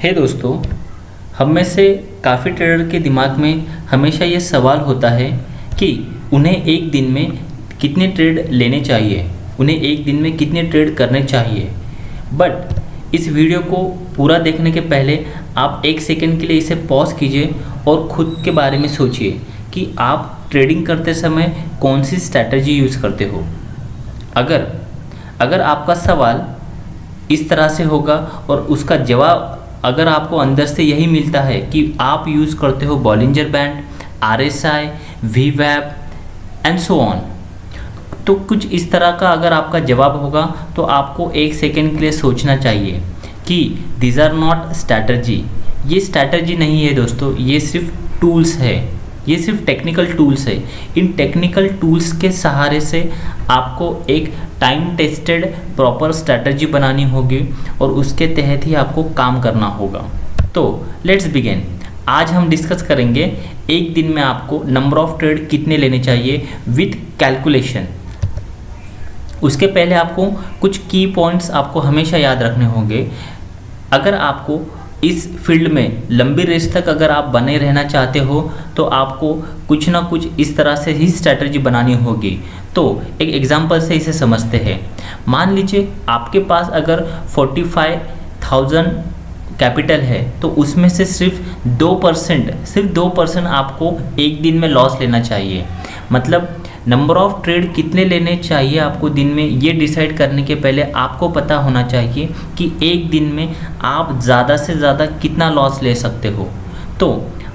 हे दोस्तों, हम में से काफ़ी ट्रेडर के दिमाग में हमेशा ये सवाल होता है कि उन्हें एक दिन में कितने ट्रेड लेने चाहिए, उन्हें एक दिन में कितने ट्रेड करने चाहिए। बट इस वीडियो को पूरा देखने के पहले आप एक सेकंड के लिए इसे पॉज कीजिए और ख़ुद के बारे में सोचिए कि आप ट्रेडिंग करते समय कौन सी स्ट्रैटेजी यूज़ करते हो। अगर आपका सवाल इस तरह से होगा और उसका जवाब अगर आपको अंदर से यही मिलता है कि आप यूज़ करते हो Bollinger band, RSI, VWAP and so on, तो कुछ इस तरह का अगर आपका जवाब होगा तो आपको एक सेकेंड के लिए सोचना चाहिए कि दीज आर नॉट स्ट्रैटेजी। ये स्ट्रैटेजी नहीं है दोस्तों, ये सिर्फ टूल्स है, ये सिर्फ टेक्निकल टूल्स है। इन टेक्निकल टूल्स के सहारे से आपको एक टाइम टेस्टेड प्रॉपर स्ट्रैटेजी बनानी होगी और उसके तहत ही आपको काम करना होगा। तो लेट्स बिगिन। आज हम डिस्कस करेंगे एक दिन में आपको नंबर ऑफ ट्रेड कितने लेने चाहिए विथ कैलकुलेशन। उसके पहले आपको कुछ की पॉइंट्स आपको हमेशा याद रखने होंगे। अगर आपको इस फील्ड में लंबी रेस तक अगर आप बने रहना चाहते हो तो आपको कुछ ना कुछ इस तरह से ही स्ट्रैटेजी बनानी होगी। तो एक एग्जांपल से इसे समझते हैं। मान लीजिए आपके पास अगर 45,000 कैपिटल है तो उसमें से सिर्फ 2% आपको एक दिन में लॉस लेना चाहिए। मतलब नंबर ऑफ ट्रेड कितने लेने चाहिए आपको दिन में, ये डिसाइड करने के पहले आपको पता होना चाहिए कि एक दिन में आप ज़्यादा से ज़्यादा कितना लॉस ले सकते हो। तो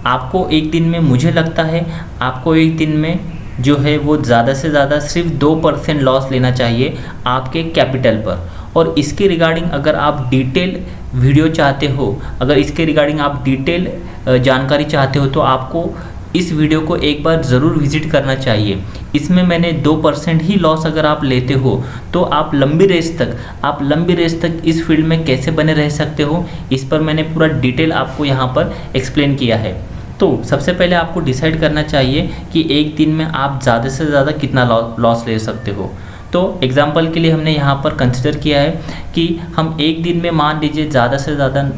आपको एक दिन में, मुझे लगता है आपको एक दिन में जो है वो ज़्यादा से ज़्यादा सिर्फ 2% लॉस लेना चाहिए आपके कैपिटल पर। और इसके रिगार्डिंग अगर आप डिटेल वीडियो चाहते हो, अगर इसके रिगार्डिंग आप डिटेल जानकारी चाहते हो तो आपको इस वीडियो को एक बार ज़रूर विजिट करना चाहिए। इसमें मैंने 2% ही लॉस अगर आप लेते हो तो आप लंबी रेस तक इस फील्ड में कैसे बने रह सकते हो, इस पर मैंने पूरा डिटेल आपको यहाँ पर एक्सप्लेन किया है। तो सबसे पहले आपको डिसाइड करना चाहिए कि एक दिन में आप ज़्यादा से ज़्यादा कितना लॉस ले सकते हो। तो एग्जाम्पल के लिए हमने यहाँ पर कंसिडर किया है कि हम एक दिन में मान लीजिए ज़्यादा से ज़्यादा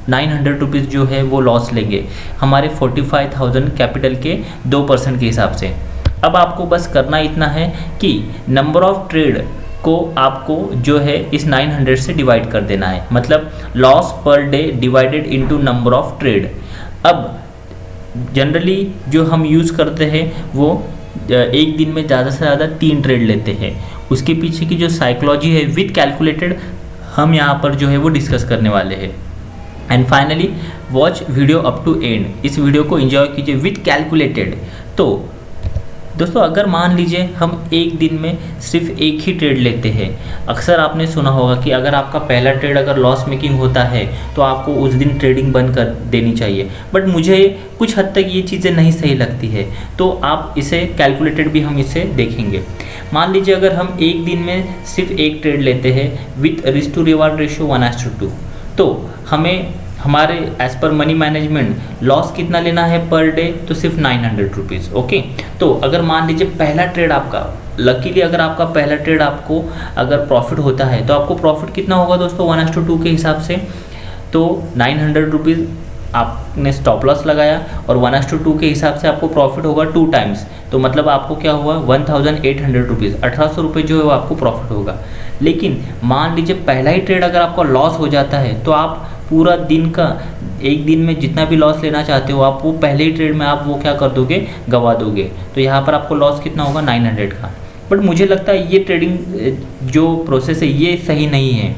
900 रुपीज़ जो है वो लॉस लेंगे हमारे 45,000 कैपिटल के 2% के हिसाब से। अब आपको बस करना इतना है कि नंबर ऑफ ट्रेड को आपको जो है इस 900 से डिवाइड कर देना है। मतलब loss per day divided into number of trade. अब जनरली जो हम यूज़ करते हैं वो एक दिन में ज़्यादा से ज़्यादा 3 ट्रेड लेते हैं। उसके पीछे की जो साइकोलॉजी है विथ कैलकुलेटेड हम यहाँ पर जो है वो डिस्कस करने वाले हैं। And finally watch video up to end. इस वीडियो को एंजॉय कीजिए विथ कैलकुलेटेड। तो दोस्तों, अगर मान लीजिए हम एक दिन में सिर्फ एक ही ट्रेड लेते हैं, अक्सर आपने सुना होगा कि अगर आपका पहला ट्रेड अगर लॉस मेकिंग होता है तो आपको उस दिन ट्रेडिंग बंद कर देनी चाहिए। बट मुझे कुछ हद तक ये चीज़ें नहीं सही लगती है, तो आप इसे कैलकुलेटेड भी हम इसे देखेंगे। मान लीजिए अगर हम एक दिन में सिर्फ एक ट्रेड लेते हैं with risk to reward ratio 1:2, तो हमें हमारे as per money management loss कितना लेना है पर डे, तो सिर्फ 900 रुपीज़। ओके, तो अगर मान लीजिए पहला ट्रेड आपका, लकीली अगर आपका पहला ट्रेड आपको अगर प्रॉफिट होता है तो आपको प्रॉफिट कितना होगा दोस्तों 1:2 के हिसाब से। तो 900 रुपीज़ आपने स्टॉप लॉस लगाया और 1:2 के हिसाब से आपको प्रॉफिट होगा 2 टाइम्स। तो मतलब आपको क्या हुआ 1800 रुपीज़, 1800 रुपये जो है वो आपको प्रॉफिट होगा। लेकिन मान लीजिए पहला ही ट्रेड अगर आपका लॉस हो जाता है तो आप पूरा दिन का, एक दिन में जितना भी लॉस लेना चाहते हो आप वो पहले ही ट्रेड में आप वो क्या कर दोगे, गवा दोगे। तो यहाँ पर आपको लॉस कितना होगा 900 का। बट मुझे लगता है ये ट्रेडिंग जो प्रोसेस है ये सही नहीं है।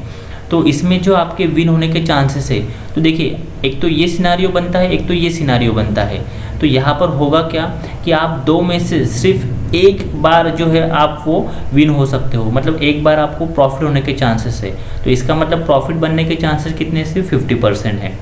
तो इसमें जो आपके विन होने के चांसेस है, तो देखिए एक तो ये सिनारियो बनता है, एक तो ये सिनारियो बनता है। तो यहाँ पर होगा क्या कि आप दो में से सिर्फ एक बार जो है आप वो विन हो सकते हो। मतलब एक बार आपको प्रॉफिट होने के चांसेस है, तो इसका मतलब प्रॉफिट बनने के चांसेस कितने, सिर्फ 50% है।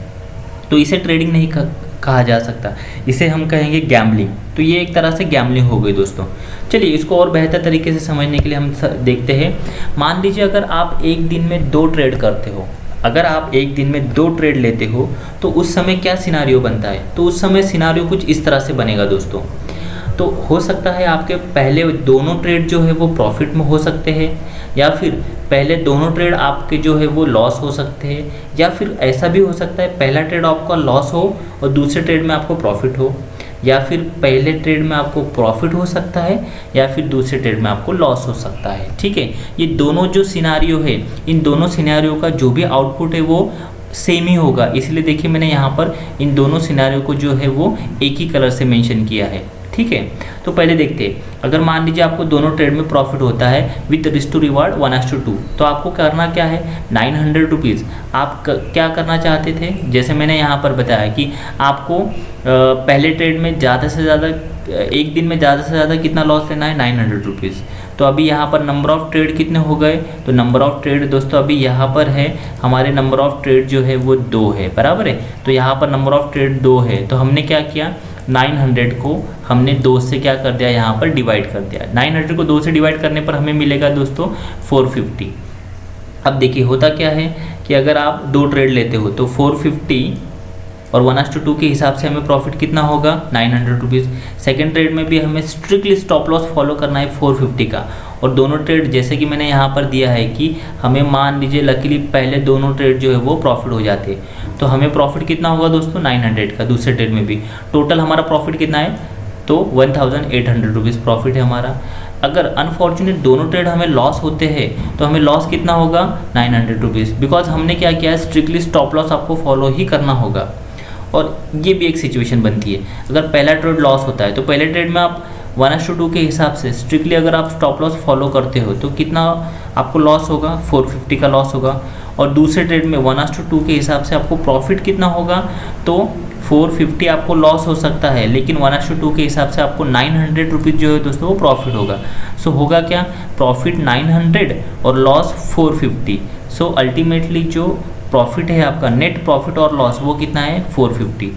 तो इसे ट्रेडिंग नहीं कहा जा सकता, इसे हम कहेंगे गैम्बलिंग। तो ये एक तरह से गैम्बलिंग हो गई दोस्तों। चलिए इसको और बेहतर तरीके से समझने के लिए हम देखते हैं। मान लीजिए अगर आप एक दिन में 2 ट्रेड करते हो, अगर आप एक दिन में 2 ट्रेड लेते हो तो उस समय क्या सिनारियो बनता है, तो उस समय सिनारियो कुछ इस तरह से बनेगा दोस्तों। तो हो सकता है आपके पहले दोनों ट्रेड जो है वो प्रॉफिट में हो सकते हैं, या फिर पहले दोनों ट्रेड आपके जो है वो लॉस हो सकते हैं, या फिर ऐसा भी हो सकता है पहला ट्रेड आपका लॉस हो और दूसरे ट्रेड में आपको प्रॉफिट हो, या फिर पहले ट्रेड में आपको प्रॉफिट हो सकता है या फिर दूसरे ट्रेड में आपको लॉस हो सकता है। ठीक है, ये दोनों जो सिनारियो है, इन दोनों सिनारियो का जो भी आउटपुट है वो सेम ही होगा। इसलिए देखिए मैंने यहाँ पर इन दोनों सिनारियो को जो है वो एक ही कलर से मेंशन किया है। ठीक है, तो पहले देखते हैं, अगर मान लीजिए आपको दोनों ट्रेड में प्रॉफिट होता है विथ रिस्क टू रिवार्ड 1:2, तो आपको करना क्या है, 900 रुपीज़ आप क्या करना चाहते थे, जैसे मैंने यहाँ पर बताया कि आपको पहले ट्रेड में ज़्यादा से ज़्यादा एक दिन में ज़्यादा से ज़्यादा कितना लॉस लेना है, 900 रुपीज़। तो अभी यहाँ पर नंबर ऑफ़ ट्रेड कितने हो गए, तो नंबर ऑफ़ ट्रेड दोस्तों अभी यहाँ पर है हमारे नंबर ऑफ़ ट्रेड जो है वो 2 है, बराबर है। तो यहाँ पर नंबर ऑफ़ ट्रेड 2 है, तो हमने क्या किया, 900 को हमने 2 से क्या कर दिया, यहाँ पर डिवाइड कर दिया। 900 को 2 से डिवाइड करने पर हमें मिलेगा दोस्तों 450। अब देखिए होता क्या है कि अगर आप 2 ट्रेड लेते हो तो 450 और 1:2 के हिसाब से हमें प्रॉफिट कितना होगा, 900 रुपीज़। सेकेंड ट्रेड में भी हमें स्ट्रिक्टली स्टॉप लॉस फॉलो करना है 450 का, और दोनों ट्रेड जैसे कि मैंने यहाँ पर दिया है कि हमें मान लीजिए लकीली पहले दोनों ट्रेड जो है वो प्रॉफिट हो जाते हैं, तो हमें प्रॉफिट कितना होगा दोस्तों, 900 का। दूसरे ट्रेड में भी टोटल हमारा प्रॉफिट कितना है, तो 1800 रुपीज़ प्रॉफिट है हमारा। अगर अनफॉर्चुनेट दोनों ट्रेड हमें लॉस होते हैं तो हमें लॉस कितना होगा, 900 रुपीज़, बिकॉज हमने क्या किया है, स्ट्रिक्टली स्टॉप लॉस आपको फॉलो ही करना होगा। और ये भी एक सिचुएशन बनती है, अगर पहला ट्रेड लॉस होता है तो पहले ट्रेड में आप 1:2 के हिसाब से स्ट्रिक्टली अगर आप स्टॉप लॉस फॉलो करते हो तो कितना आपको लॉस होगा, 450 का लॉस होगा। और दूसरे ट्रेड में 1:2 के हिसाब से आपको प्रॉफिट कितना होगा, तो 450 आपको लॉस हो सकता है, लेकिन 1:2 के हिसाब से आपको 900 रुपीज़ जो है दोस्तों वो प्रॉफिट होगा। सो होगा क्या, प्रॉफिट 900 और लॉस 450। सो अल्टीमेटली जो प्रॉफिट है आपका, नेट प्रॉफिट और लॉस वो कितना है, 450।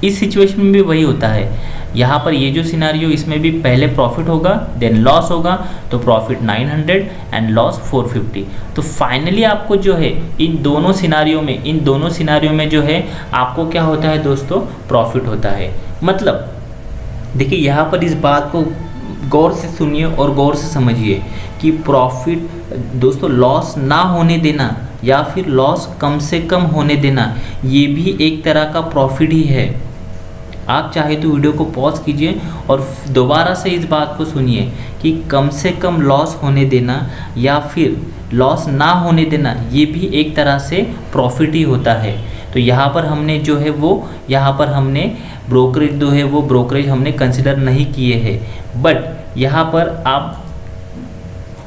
इस सिचुएशन में भी वही होता है, यहाँ पर ये जो सिनारियो इसमें भी पहले प्रॉफिट होगा देन लॉस होगा, तो प्रॉफिट 900 एंड लॉस 450। तो फाइनली आपको जो है इन दोनों सिनारियो में जो है आपको क्या होता है दोस्तों, प्रॉफिट होता है। मतलब देखिए यहाँ पर इस बात को गौर से सुनिए और गौर से समझिए कि प्रॉफिट दोस्तों लॉस ना होने देना या फिर लॉस कम से कम होने देना, ये भी एक तरह का प्रॉफिट ही है। आप चाहे तो वीडियो को पॉज कीजिए और दोबारा से इस बात को सुनिए कि कम से कम लॉस होने देना या फिर लॉस ना होने देना, ये भी एक तरह से प्रॉफिट ही होता है। तो यहाँ पर हमने जो है वो ब्रोकरेज जो है वो ब्रोकरेज हमने कंसिडर नहीं किए हैं, बट यहाँ पर आप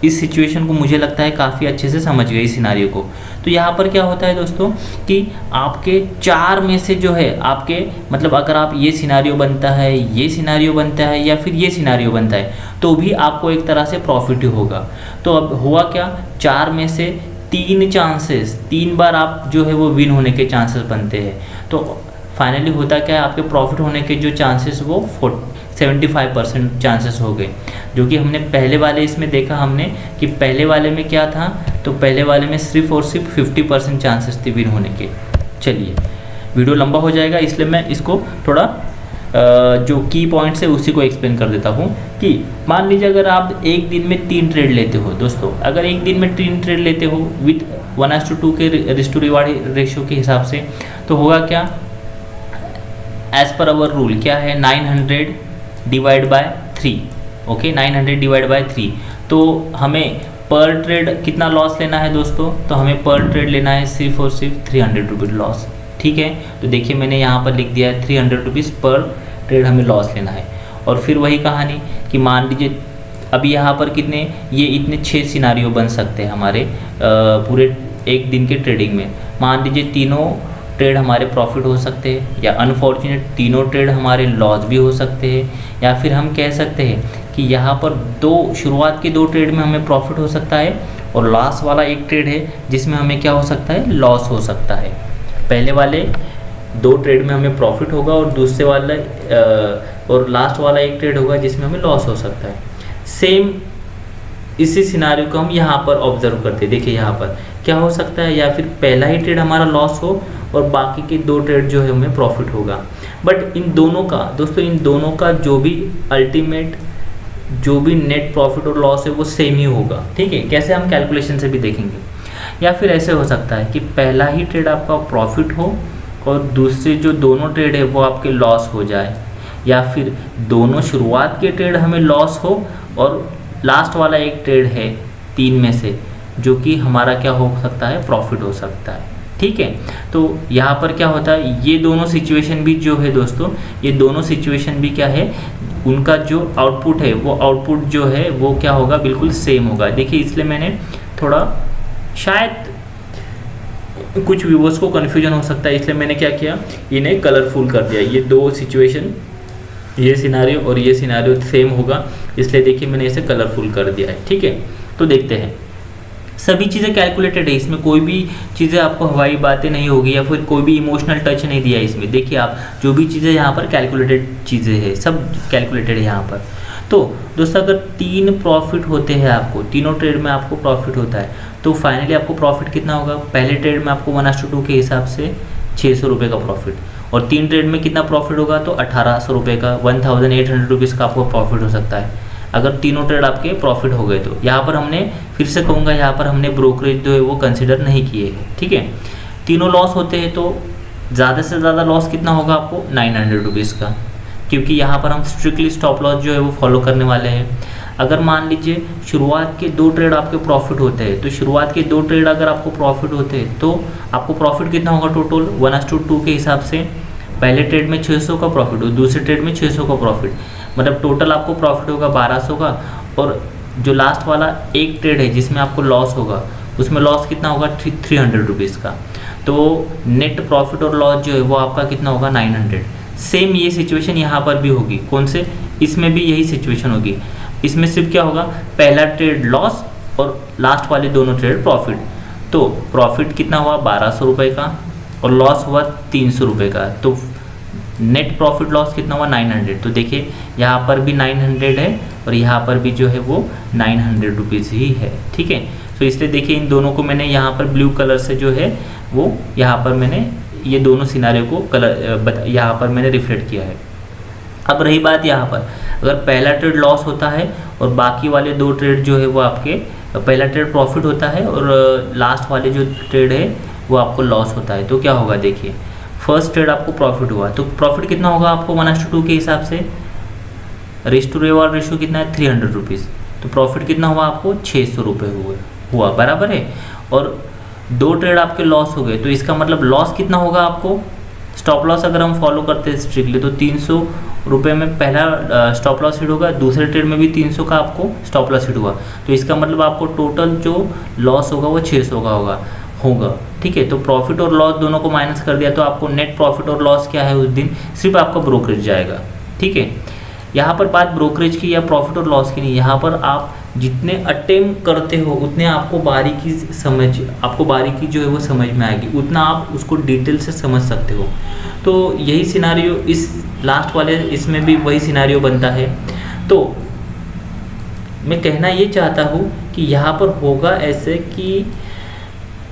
इस सिचुएशन को मुझे लगता है काफ़ी अच्छे से समझ गए, इस सिनारियो को। तो यहाँ पर क्या होता है दोस्तों कि आपके 4 में से जो है आपके मतलब अगर आप ये सिनारियो बनता है, ये सिनारियो बनता है या फिर ये सिनारियो बनता है, तो भी आपको एक तरह से प्रॉफिट ही होगा। तो अब हुआ क्या, 4 में से 3 बार आप जो है वो विन होने के चांसेस बनते हैं। तो फाइनली होता क्या है, आपके प्रॉफिट होने के जो चांसेस वो 75% चांसेस हो गए, जो कि हमने पहले वाले इसमें देखा हमने कि पहले वाले में क्या था, तो पहले वाले में सिर्फ और सिर्फ 50% चांसेस थे विन होने के। चलिए वीडियो लंबा हो जाएगा, इसलिए मैं इसको थोड़ा जो की पॉइंट्स है उसी को एक्सप्लेन कर देता हूँ कि मान लीजिए अगर आप एक दिन में 3 ट्रेड लेते हो दोस्तों, अगर एक दिन में 3 ट्रेड लेते हो विथ 1:2 के रिस्क टू रिवार्ड रेशियो के हिसाब से, तो होगा क्या, एज पर अवर रूल क्या है, 900 divide by 3। Okay, 900 divide by 3। तो हमें पर ट्रेड कितना लॉस लेना है दोस्तों, तो हमें पर ट्रेड लेना है सिर्फ और सिर्फ 300 रुपीज़ लॉस। ठीक है, तो देखिए मैंने यहाँ पर लिख दिया है 300 रुपीज़ पर ट्रेड हमें लॉस लेना है। और फिर वही कहानी कि मान लीजिए अभी यहाँ पर इतने 6 सिनारियो बन सकते हैं हमारे पूरे एक दिन के ट्रेडिंग में। मान लीजिए तीनों ट्रेड हमारे प्रॉफिट हो सकते हैं, या अनफॉर्चुनेट तीनों ट्रेड हमारे लॉस भी हो सकते हैं, या फिर हम कह सकते हैं कि यहाँ पर शुरुआत के 2 ट्रेड में हमें प्रॉफिट हो सकता है और लास्ट वाला एक ट्रेड है जिसमें हमें क्या हो सकता है, लॉस हो सकता है। पहले वाले 2 ट्रेड में हमें प्रॉफिट होगा और दूसरे वाला और लास्ट वाला एक ट्रेड होगा जिसमें हमें लॉस हो सकता है। सेम इसी सिनारियो को हम यहाँ पर ऑब्जर्व करते हैं। देखिए यहाँ पर क्या हो सकता है, या फिर पहला ही ट्रेड हमारा लॉस हो और बाकी के 2 ट्रेड जो है हमें प्रॉफिट होगा। बट इन दोनों का दोस्तों, इन दोनों का जो भी अल्टीमेट जो भी नेट प्रॉफिट और लॉस है वो सेम ही होगा। ठीक है, कैसे हम कैलकुलेशन से भी देखेंगे। या फिर ऐसे हो सकता है कि पहला ही ट्रेड आपका प्रॉफिट हो और दूसरे जो दोनों ट्रेड है वो आपके लॉस हो जाए, या फिर दोनों शुरुआत के ट्रेड हमें लॉस हो और लास्ट वाला एक ट्रेड है 3 में से जो कि हमारा क्या हो सकता है, प्रॉफिट हो सकता है। ठीक है, तो यहाँ पर क्या होता है, ये दोनों सिचुएशन भी जो है दोस्तों, ये दोनों सिचुएशन भी क्या है, उनका जो आउटपुट है वो आउटपुट जो है वो क्या होगा, बिल्कुल सेम होगा। देखिए इसलिए मैंने थोड़ा, शायद कुछ व्यूवर्स को कन्फ्यूजन हो सकता है, इसलिए मैंने क्या किया, इन्हें कलरफुल कर दिया। ये दो सिचुएशन, ये सिनारियो और ये सिनारियो सेम होगा, इसलिए देखिए मैंने इसे कलरफुल कर दिया है। ठीक है, तो देखते हैं, सभी चीज़ें कैलकुलेटेड है, इसमें कोई भी चीज़ें आपको हवाई बातें नहीं होगी या फिर कोई भी इमोशनल टच नहीं दिया है इसमें। देखिए आप जो भी चीज़ें यहाँ पर कैलकुलेटेड चीज़ें हैं, सब कैलकुलेटेड है यहाँ पर। तो दोस्तों अगर 3 प्रॉफिट होते हैं, आपको तीनों ट्रेड में आपको प्रॉफिट होता है, तो फाइनली आपको प्रॉफिट कितना होगा, पहले ट्रेड में आपको 1:2 के हिसाब से 600 रुपये का प्रॉफिट, और 3 ट्रेड में कितना प्रॉफिट होगा, तो 1800 रुपये का, 1800 रुपीज़ का आपको प्रॉफिट हो सकता है अगर तीनों ट्रेड आपके प्रॉफिट हो गए। तो यहाँ पर हमने, फिर से कहूँगा, यहाँ पर हमने ब्रोकरेज जो है वो कंसिडर नहीं किए हैं। ठीक है, तीनों लॉस होते हैं तो ज़्यादा से ज़्यादा लॉस कितना होगा आपको, 900 रुपीज़ का, क्योंकि यहाँ पर हम स्ट्रिक्टली स्टॉप लॉस जो है वो फॉलो करने वाले हैं। अगर मान लीजिए शुरुआत के 2 ट्रेड आपके प्रॉफिट होते हैं, तो शुरुआत के 2 ट्रेड अगर आपको प्रॉफिट होते हैं तो आपको प्रॉफिट कितना होगा, टोटल 1:2 के हिसाब से, पहले ट्रेड में 600 का प्रॉफिट हो, दूसरे ट्रेड में 600 का प्रॉफिट, मतलब टोटल आपको प्रॉफिट होगा 1200 का। और जो लास्ट वाला एक ट्रेड है जिसमें आपको लॉस होगा, उसमें लॉस कितना होगा, 300 रुपीज़ का। तो नेट प्रॉफिट और लॉस जो है वो आपका कितना होगा, 900। सेम ये सिचुएशन यहाँ पर भी होगी, कौन से, इसमें भी यही सिचुएशन होगी। इसमें सिर्फ क्या होगा, पहला ट्रेड लॉस और लास्ट वाले दोनों ट्रेड प्रॉफिट। तो प्रॉफिट कितना हुआ, 1200 रुपये का, और लॉस हुआ 300 रुपये का। तो नेट प्रॉफिट लॉस कितना हुआ, 900। तो देखिए यहाँ पर भी 900 है और यहाँ पर भी जो है वो 900 रुपीज़ ही है। ठीक है, तो इसलिए देखिए इन दोनों को मैंने यहाँ पर ब्लू कलर से जो है वो यहाँ पर मैंने ये दोनों सिनारियों को कलर यहाँ पर मैंने रिफ्लेक्ट किया है। अब रही बात यहाँ पर, अगर पहला ट्रेड लॉस होता है और बाकी वाले 2 ट्रेड जो है वो आपके, पहला ट्रेड प्रॉफिट होता है और लास्ट वाले जो ट्रेड है वो आपको लॉस होता है, तो क्या होगा, देखिए फर्स्ट ट्रेड आपको प्रॉफिट हुआ, तो प्रॉफिट कितना होगा आपको 1:2 के हिसाब से, रेशियो कितना है, 300 रुपीज़, तो प्रॉफिट कितना हुआ आपको, 600 रुपये हुआ, बराबर है। और 2 ट्रेड आपके लॉस हो गए, तो इसका मतलब लॉस कितना होगा आपको, स्टॉप लॉस अगर हम फॉलो करते हैं स्ट्रिक्टली तो 300 रुपये में पहला स्टॉप लॉस हिट होगा, दूसरे ट्रेड में भी 300 का आपको स्टॉप लॉस हिट हुआ, तो इसका मतलब आपको टोटल जो लॉस होगा वो 600 का होगा। ठीक है, तो प्रॉफिट और लॉस दोनों को माइनस कर दिया, तो आपको नेट प्रॉफिट और लॉस क्या है उस दिन, सिर्फ आपका ब्रोकरेज जाएगा। ठीक है, यहाँ पर बात ब्रोकरेज की या प्रॉफिट और लॉस की नहीं, यहाँ पर आप जितने अटेम्प्ट करते हो उतने आपको बारीकी जो है वो समझ में आएगी, उतना आप उसको डिटेल से समझ सकते हो। तो यही सिनारियो इस लास्ट वाले इसमें भी वही सिनारियो बनता है। तो मैं कहना ये चाहता हूँ कि यहाँ पर होगा ऐसे कि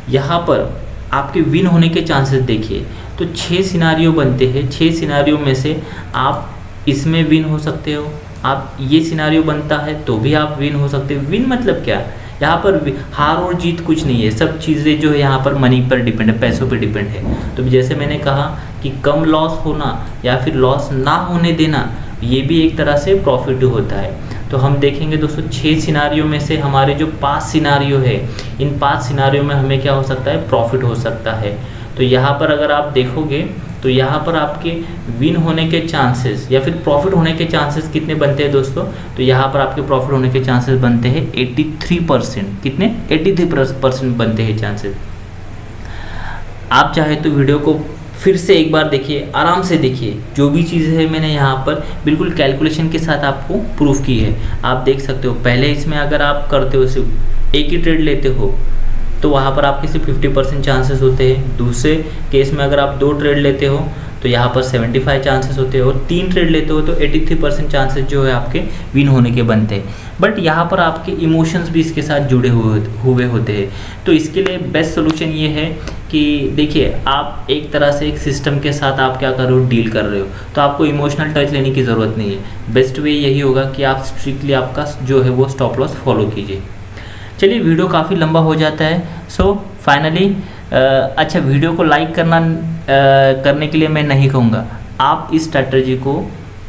यहाँ पर आपके विन होने के चांसेस देखिए, तो 6 सिनारियो बनते हैं, 6 सिनारियो में से आप इसमें विन हो सकते हो, आप ये सिनारियो बनता है तो भी आप विन हो सकते हो। विन मतलब क्या, यहाँ पर हार और जीत कुछ नहीं है, सब चीज़ें जो है यहाँ पर मनी पर डिपेंड है, पैसों पर डिपेंड है। तो जैसे मैंने कहा कि कम लॉस होना या फिर लॉस ना होने देना, ये भी एक तरह से प्रॉफिट होता है। तो हम देखेंगे दोस्तों 6 सिनारियो में से हमारे जो 5 सिनारियो है, इन 5 सिनारियो में हमें क्या हो सकता है, प्रॉफिट हो सकता है। तो यहाँ पर अगर आप देखोगे तो यहाँ पर आपके विन होने के चांसेस या फिर प्रॉफिट होने के चांसेस कितने बनते हैं दोस्तों, तो यहाँ पर आपके प्रॉफिट होने के चांसेस बनते हैं 83%। कितने, 83% बनते हैं चांसेस। आप चाहे तो वीडियो को फिर से एक बार देखिए, आराम से देखिए, जो भी चीज़ें है मैंने यहाँ पर बिल्कुल कैलकुलेशन के साथ आपको प्रूफ की है, आप देख सकते हो। पहले इसमें अगर आप करते हो सिर्फ एक ही ट्रेड लेते हो तो वहाँ पर आपके सिर्फ 50% चांसेस होते हैं। दूसरे केस में अगर आप 2 ट्रेड लेते हो तो यहाँ पर 75 चांसेस होते हैं, और 3 ट्रेड लेते हो तो 83% चांसेस जो है आपके विन होने के बनते हैं। बट यहाँ पर आपके इमोशंस भी इसके साथ जुड़े हुए होते हैं। तो इसके लिए बेस्ट सोल्यूशन ये है कि देखिए आप एक तरह से एक सिस्टम के साथ आप क्या कर रहे हो, डील कर रहे हो, तो आपको इमोशनल टच लेने की ज़रूरत नहीं है। बेस्ट वे यही होगा कि आप स्ट्रिक्टली आपका जो है वो स्टॉप लॉस फॉलो कीजिए। चलिए वीडियो काफ़ी लंबा हो जाता है, सो फाइनली अच्छा वीडियो को लाइक करने के लिए मैं नहीं कहूँगा, आप इस स्ट्रैटेजी को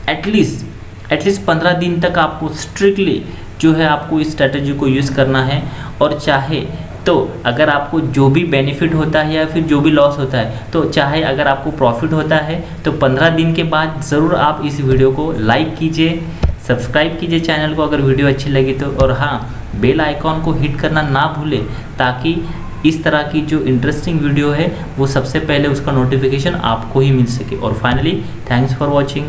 एटलीस्ट 15 दिन तक आपको स्ट्रिक्टली जो है आपको इस स्ट्रैटेजी को यूज़ करना है। और चाहे तो अगर आपको जो भी बेनिफिट होता है या फिर जो भी लॉस होता है, तो चाहे अगर आपको प्रॉफिट होता है तो 15 दिन के बाद ज़रूर आप इस वीडियो को लाइक कीजिए, सब्सक्राइब कीजिए चैनल को अगर वीडियो अच्छी लगी तो, और हाँ बेल आइकॉन को हिट करना ना भूलें, ताकि इस तरह की जो इंटरेस्टिंग वीडियो है वो सबसे पहले उसका नोटिफिकेशन आपको ही मिल सके। और फाइनली थैंक्स फॉर वॉचिंग।